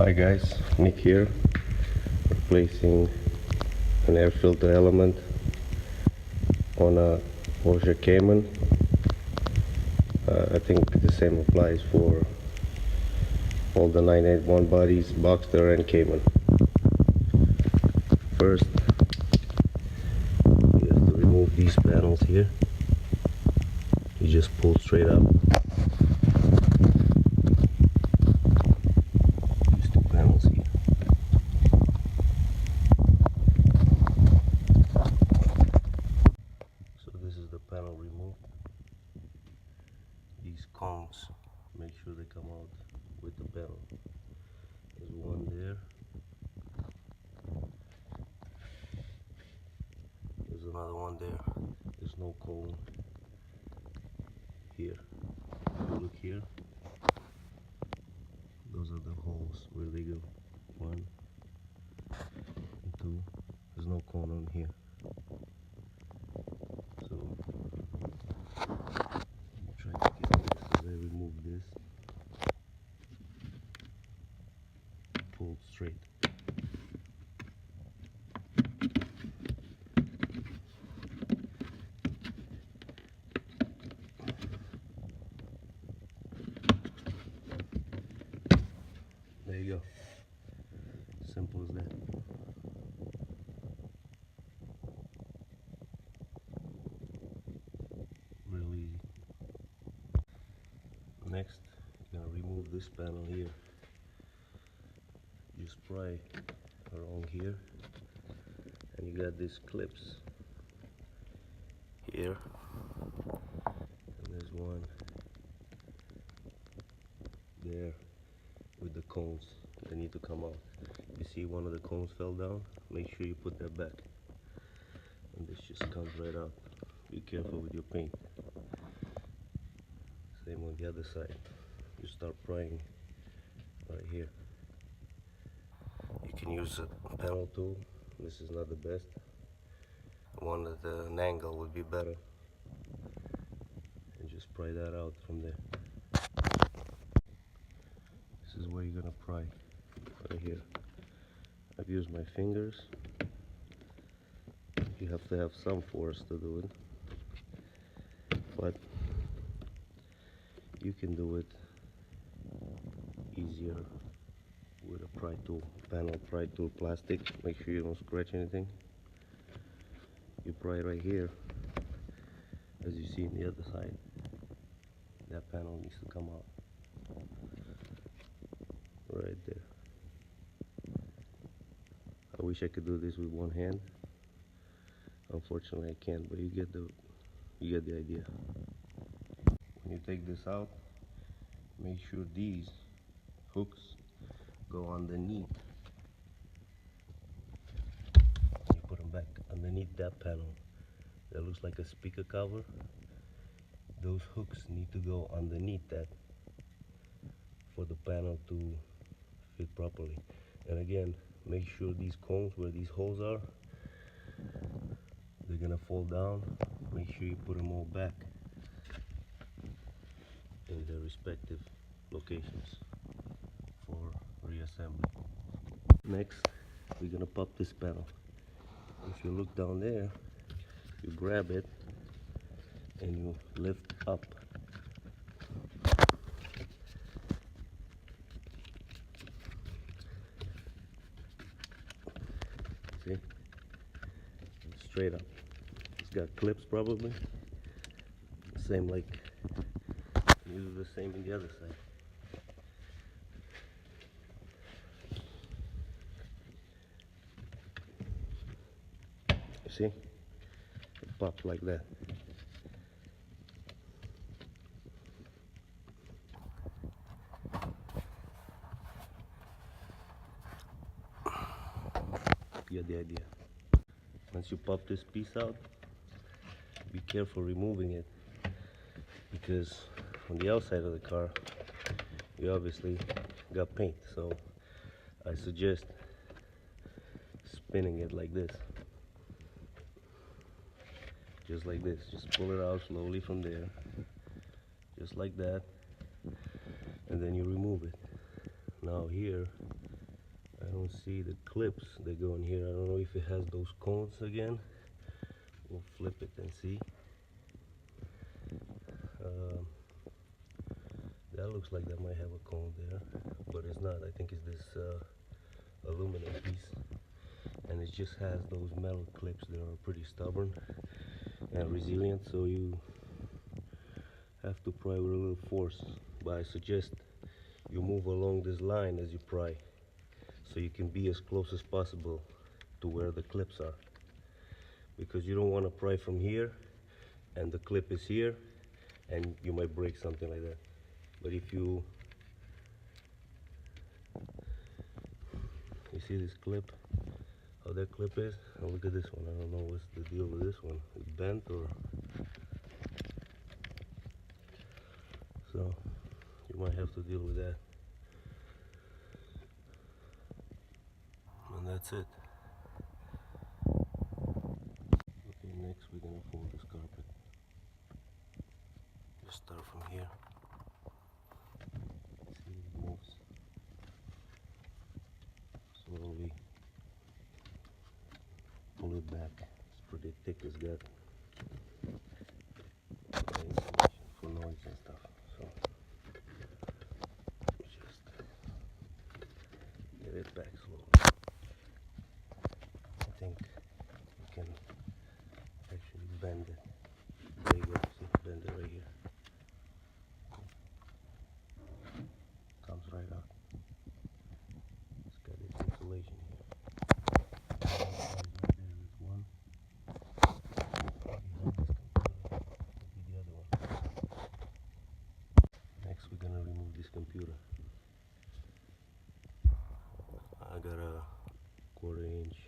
Hi guys, Nick here, replacing an air filter element on a Porsche Cayman. I think the same applies for all the 981 bodies, Boxster and Cayman. First, you have to remove these panels here. You just pull straight up. These two panels here. So this is the panel removed. These cones, make sure they come out with the panel. There's one there. There's another one there. There's no cone here. If you look here, those are the holes where they go. 1 and 2. There's no cone on here. So try to get this as I remove this. Pull straight. There you go. Simple as that. Real easy. Next, you're gonna remove this panel here. You spray along here, and you got these clips here, and there's one there with the cones. They need to come out. You see one of the cones fell down, make sure you put that back, and this just comes right out. Be careful with your paint. Same on the other side. You start prying right here. You can use a panel tool. This is not the best. One at an angle would be better. And just pry that out from there. This is where you're gonna pry, right here. I've used my fingers. You have to have some force to do it, but you can do it easier with a pry tool, panel pry tool, plastic. Make sure you don't scratch anything. You pry right here, as you see on the other side. That panel needs to come out right there. I wish I could do this with one hand. Unfortunately I can't, but you get the idea. When you take this out, make sure these hooks go underneath. You put them back underneath that panel. That looks like a speaker cover. Those hooks need to go underneath that for the panel to fit properly. And again, make sure these cones where these holes are, they're gonna fall down. Make sure you put them all back in their respective locations for reassembly. Next, we're gonna pop this panel. If you look down there, you grab it and you lift up. See? Straight up. It's got clips probably. Same like, you do the same on the other side. You see? It pops like that. You get the idea. Once you pop this piece out, be careful removing it, because on the outside of the car you obviously got paint, so I suggest spinning it like this, just like this. Just pull it out slowly from there, just like that, and then you remove it. Now here I don't see the clips that go in here. I don't know if it has those cones again. We'll flip it and see. Um, that looks like that might have a cone there, but it's not. I think it's this aluminum piece, and it just has those metal clips that are pretty stubborn and resilient, so you have to pry with a little force. But I suggest you move along this line as you pry, so you can be as close as possible to where the clips are, because you don't want to pry from here and the clip is here and you might break something like that. But if you see this clip, how that clip is, and look at this one. I don't know what's the deal with this one. It's bent, or so you might have to deal with that. And that's it. Okay, next we're gonna fold this carpet. Just start from here. See, it moves slowly. Pull it back. It's pretty thick. It's got insulation for noise and stuff. So just get it back slowly. I think you can actually bend it. There you go. See, bend it right here. Comes right out. It's got its insulation here. There's one. Behind this computer will be the other one. Next we're gonna remove this computer. I got a 1/4-inch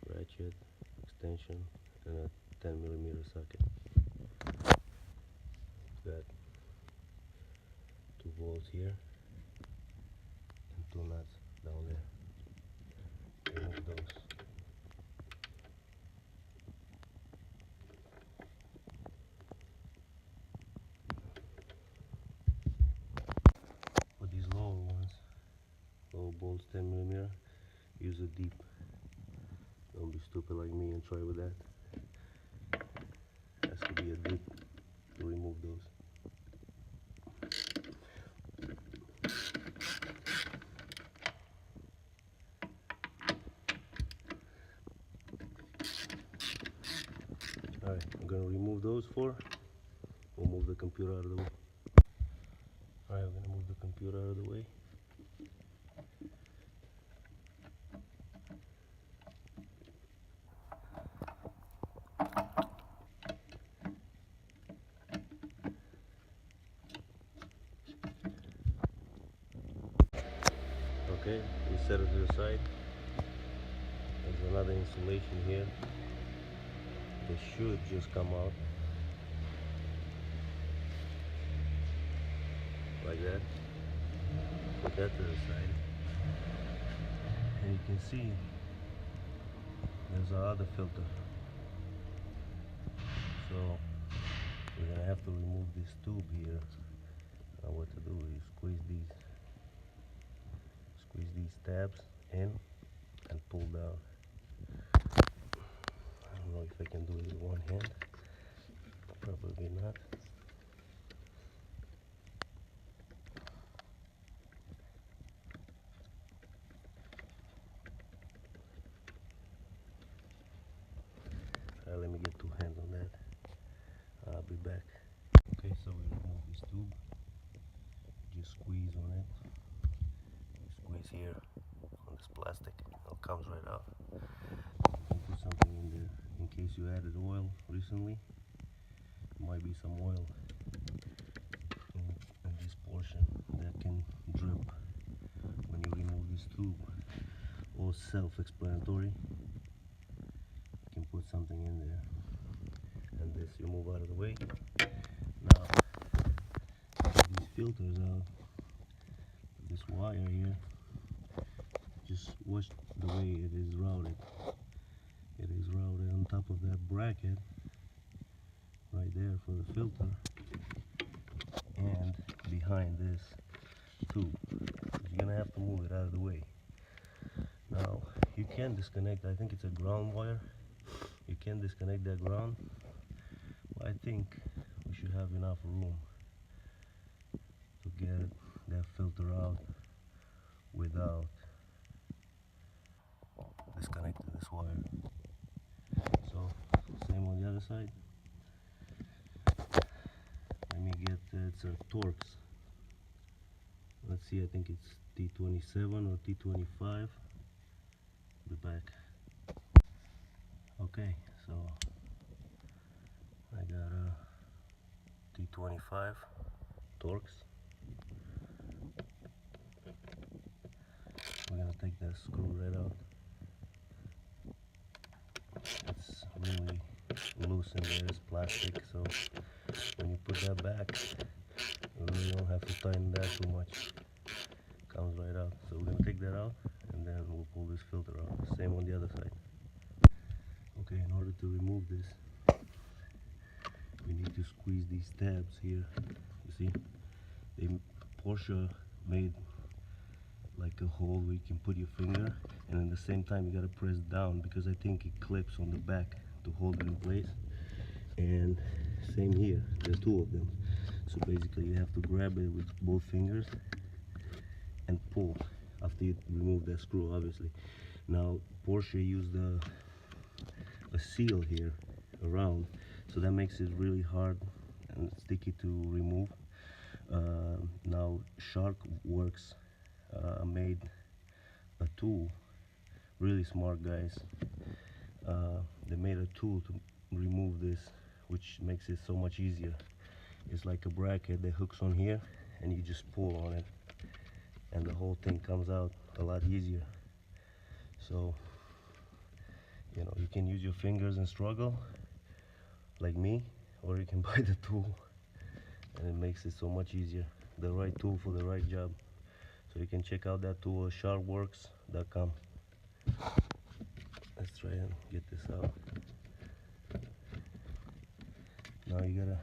ratchet extension and a 10mm socket. Got 2 bolts here and 2 nuts down there. Remove those. For these lower ones, lower bolts 10mm, use a deep. Don't be stupid like me and try with that. Has to be a deep to remove those. Alright, I'm gonna remove those 4. We'll move the computer out of the way. Alright, we're gonna move the computer out of the way. Okay, we set it to the side. There's another insulation here. They should just come out like that. Put that to the side, and you can see there's our other filter. So we're gonna have to remove this tube here. Now what to do is squeeze these tabs in and pull down. I don't know if I can do it with one hand. Probably not. Let me get 2 hands on that. I'll be back. Okay, so we remove this tube. Just squeeze on it. Squeeze here on this plastic. It comes right out. You can put something in there in case you added oil recently. Might be some oil in this portion that can drip when you remove this tube. All self-explanatory. You can put something in there, and this you move out of the way. Now these filters out. This wire here, just watch the way it is routed. It is routed on top of that bracket right there for the filter, and behind this tube. You're gonna have to move it out of the way. Now you can disconnect, I think it's a ground wire. You can disconnect that ground. I think we should have enough room to get that filter out without disconnecting this wire. So same on the other side. Let me get it's a Torx. Let's see, I think it's T27 or T25. Be back. Okay, so I got a T25 Torx. We're gonna take that screw right out. It's really loose in there, it's plastic, so when you put that back, you really don't have to tighten that too much. Comes right out. So we're gonna take that out and then we'll pull this filter out. Same on the other side. Okay, in order to remove this, we need to squeeze these tabs here. You see, Porsche made like a hole where you can put your finger, and at the same time you gotta press down because I think it clips on the back to hold it in place. And same here, there's two of them. So basically you have to grab it with both fingers and pull after you remove that screw, obviously. Now Porsche used a seal here around, so that makes it really hard and sticky to remove. Now Shark Works made a tool, really smart guys. They made a tool to remove this, which makes it so much easier. It's like a bracket that hooks on here and you just pull on it and the whole thing comes out a lot easier. So you know, you can use your fingers and struggle like me, or you can buy the tool and it makes it so much easier. The right tool for the right job. So you can check out that tool at sharkworks.com. Let's try and get this out. Now you gotta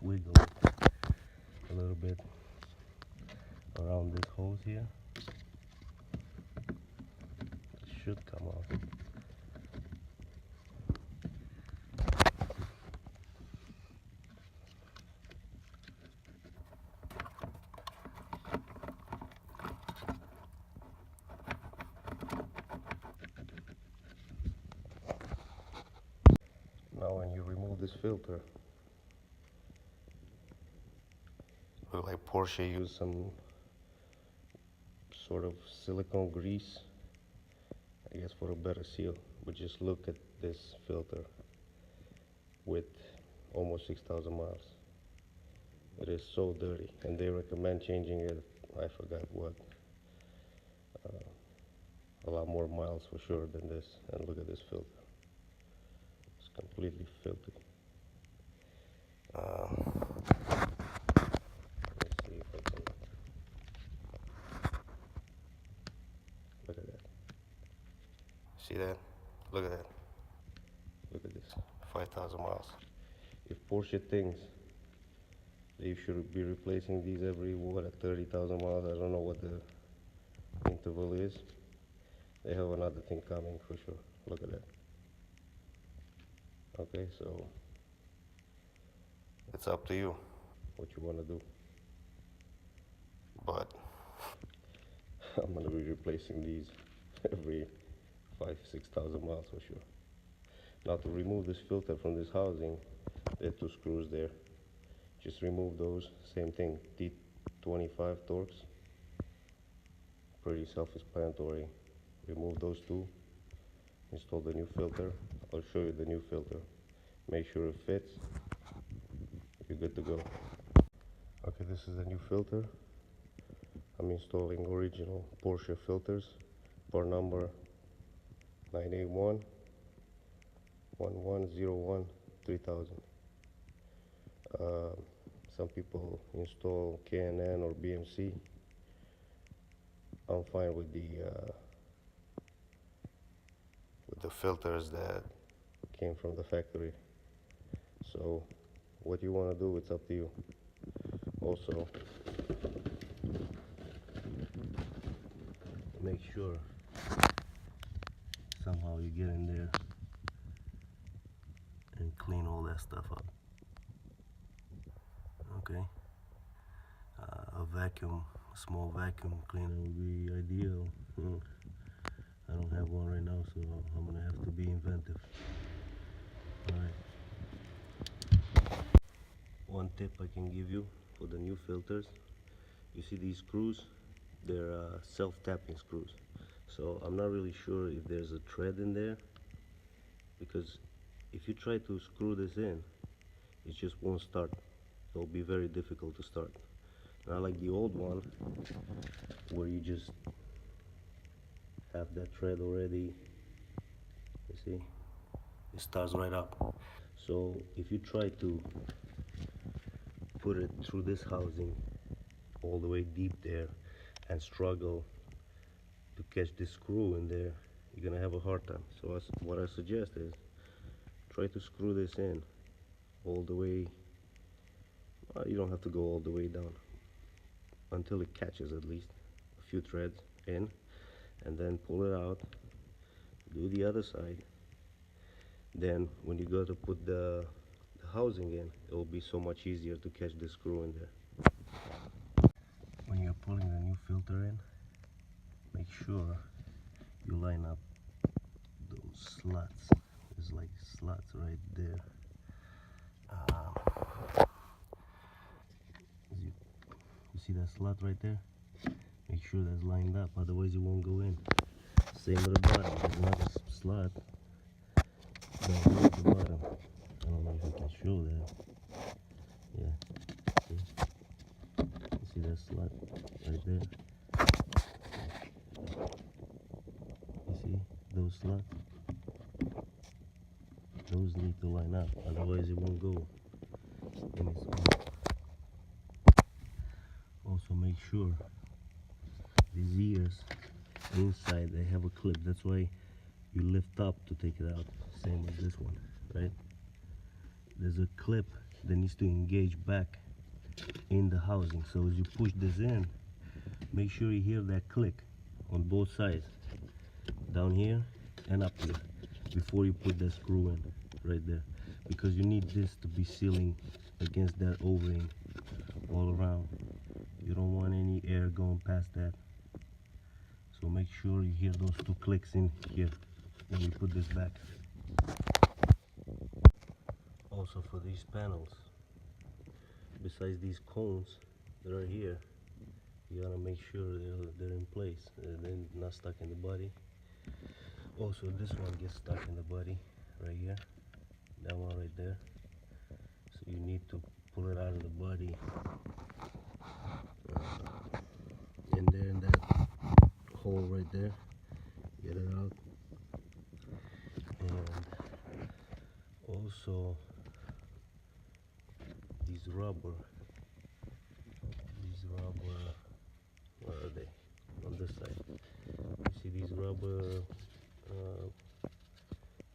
wiggle a little bit around this hose here. It should come out. Now when you remove this filter, look like Porsche used some sort of silicone grease, I guess for a better seal. But just look at this filter with almost 6,000 miles. It is so dirty, and they recommend changing it, I forgot what, a lot more miles for sure than this. And look at this filter. It's completely filthy. Let's see if I can. Look at that. See that? Look at that. Look at this. 5,000 miles. If Porsche thinks they should be replacing these every, what, at 30,000 miles, I don't know what the interval is. They have another thing coming for sure. Look at that. Okay, so it's up to you what you want to do. But I'm going to be replacing these every 5,000-6,000 miles for sure. Now to remove this filter from this housing, there are two screws there. Just remove those. Same thing, T25 Torx. Pretty self-explanatory. Remove those two. Install the new filter. I'll show you the new filter. Make sure it fits. You're good to go. Okay, this is the new filter. I'm installing original Porsche filters. Part number 981 1101 3000. Some people install Cayman or BMC. I'm fine with the filters that came from the factory. So what you want to do, it's up to you. Also, make sure somehow you get in there and clean all that stuff up. Okay, a vacuum, a small vacuum cleaner would be ideal. I don't have one right now, so I'm gonna have to be inventive. Alright, one tip I can give you for the new filters, you see these screws, they're self-tapping screws. So I'm not really sure if there's a thread in there, because if you try to screw this in, it just won't start. It'll be very difficult to start. Not like the old one, where you just have that thread already. You see, it starts right up. So if you try to put it through this housing all the way deep there and struggle to catch this screw in there, you're gonna have a hard time. So what I suggest is try to screw this in all the way. You don't have to go all the way down, until it catches at least a few threads in, and then pull it out, do the other side. Then when you go to put the housing in, it will be so much easier to catch the screw in there. When you're pulling the new filter in, make sure you line up those slots. There's like slots right there. You see that slot right there? Make sure that's lined up, otherwise it won't go in. Same with the bottom. There's another slot down here at the bottom. I don't know if you can show that. Yeah. See? You see that slot right there? You see those slots? Those need to line up, otherwise it won't go in its own. Also make sure these ears inside, they have a clip. That's why you lift up to take it out. Same as this one, right? There's a clip that needs to engage back in the housing. So as you push this in, make sure you hear that click on both sides, down here and up here, before you put the screw in right there, because you need this to be sealing against that O-ring all around. You don't want any air going past that. So make sure you hear those two clicks in here when you put this back. Also for these panels, besides these cones that are here, you gotta make sure they're in place, they're not stuck in the body. Also this one gets stuck in the body right here, that one right there. So you need to pull it out of the body, in there, in that hole right there, get it out. And also these rubber, where are they? On this side. You see these rubber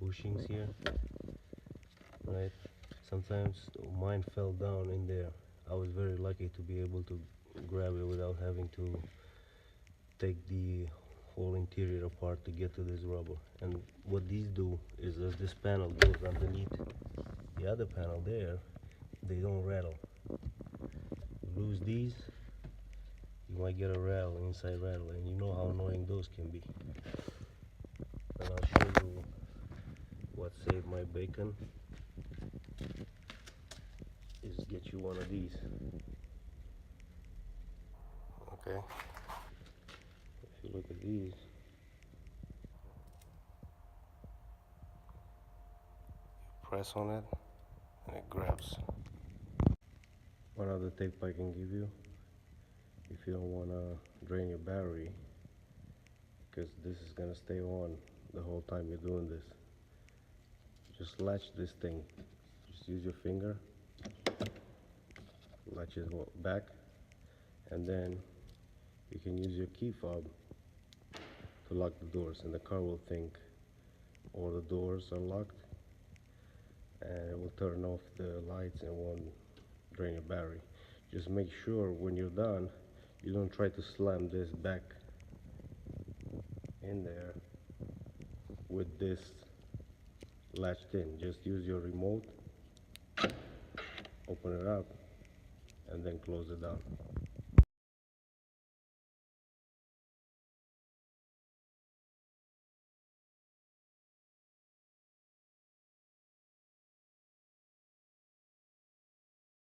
bushings here, right? Sometimes mine fell down in there. I was very lucky to be able to grab it without having to take the whole interior apart to get to this rubber. And what these do is, as this panel goes underneath the other panel there, they don't rattle. You lose these, you might get a rattle, inside rattle, and you know how annoying those can be. And I'll show you what saved my bacon is get you one of these. Okay, if you look at these, you press on it and it grabs. One other tip I can give you, if you don't want to drain your battery, because this is going to stay on the whole time you're doing this, just latch this thing. Just use your finger, latch it back, and then you can use your key fob to lock the doors, and the car will think all the doors are locked, and it will turn off the lights and won't drain your battery. Just make sure when you're done, you don't try to slam this back in there with this latched in. Just use your remote, open it up, and then close it down.